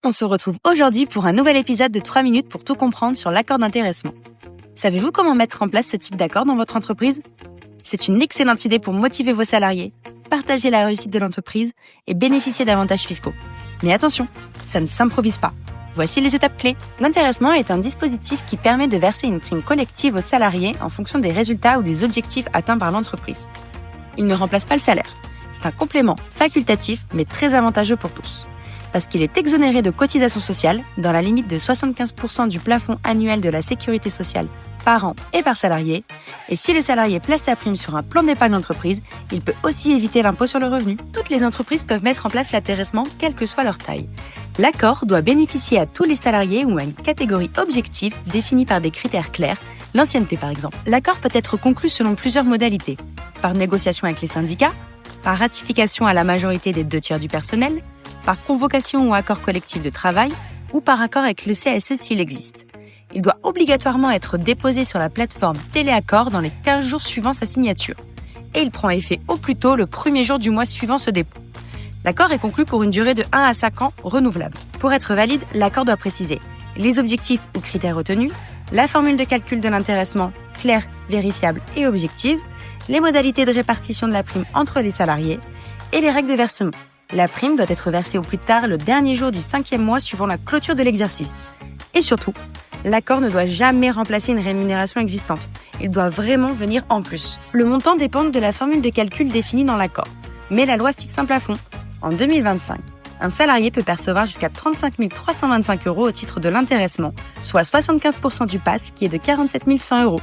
On se retrouve aujourd'hui pour un nouvel épisode de 3 minutes pour tout comprendre sur l'accord d'intéressement. Savez-vous comment mettre en place ce type d'accord dans votre entreprise ? C'est une excellente idée pour motiver vos salariés, partager la réussite de l'entreprise et bénéficier d'avantages fiscaux. Mais attention, ça ne s'improvise pas. Voici les étapes clés. L'intéressement est un dispositif qui permet de verser une prime collective aux salariés en fonction des résultats ou des objectifs atteints par l'entreprise. Il ne remplace pas le salaire. C'est un complément facultatif mais très avantageux pour tous. Parce qu'il est exonéré de cotisations sociales dans la limite de 75% du plafond annuel de la sécurité sociale par an et par salarié. Et si le salarié place sa prime sur un plan d'épargne d'entreprise, il peut aussi éviter l'impôt sur le revenu. Toutes les entreprises peuvent mettre en place l'intéressement, quelle que soit leur taille. L'accord doit bénéficier à tous les salariés ou à une catégorie objective définie par des critères clairs, l'ancienneté par exemple. L'accord peut être conclu selon plusieurs modalités. Par négociation avec les syndicats, par ratification à la majorité des 2/3 du personnel, par convocation ou accord collectif de travail ou par accord avec le CSE s'il existe. Il doit obligatoirement être déposé sur la plateforme Téléaccord dans les 15 jours suivant sa signature. Et il prend effet au plus tôt le premier jour du mois suivant ce dépôt. L'accord est conclu pour une durée de 1 à 5 ans renouvelable. Pour être valide, l'accord doit préciser les objectifs ou critères retenus, la formule de calcul de l'intéressement, claire, vérifiable et objective, les modalités de répartition de la prime entre les salariés et les règles de versement. La prime doit être versée au plus tard le dernier jour du 5e mois suivant la clôture de l'exercice. Et surtout, l'accord ne doit jamais remplacer une rémunération existante. Il doit vraiment venir en plus. Le montant dépend de la formule de calcul définie dans l'accord. Mais la loi fixe un plafond. En 2025, un salarié peut percevoir jusqu'à 35 325 € au titre de l'intéressement, soit 75% du PAS qui est de 47 100 €.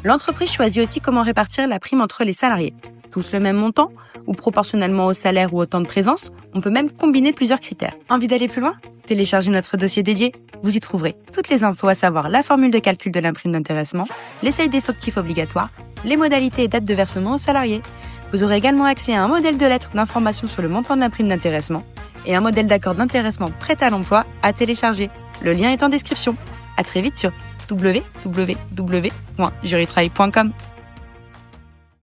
L'entreprise choisit aussi comment répartir la prime entre les salariés. Tous le même montant ou proportionnellement au salaire ou au temps de présence, on peut même combiner plusieurs critères. Envie d'aller plus loin ? Téléchargez notre dossier dédié. Vous y trouverez toutes les infos, à savoir la formule de calcul de la prime d'intéressement, les seuils défectifs obligatoires, les modalités et dates de versement aux salariés. Vous aurez également accès à un modèle de lettre d'information sur le montant de la prime d'intéressement et un modèle d'accord d'intéressement prêt à l'emploi à télécharger. Le lien est en description. À très vite sur www.juritravail.com.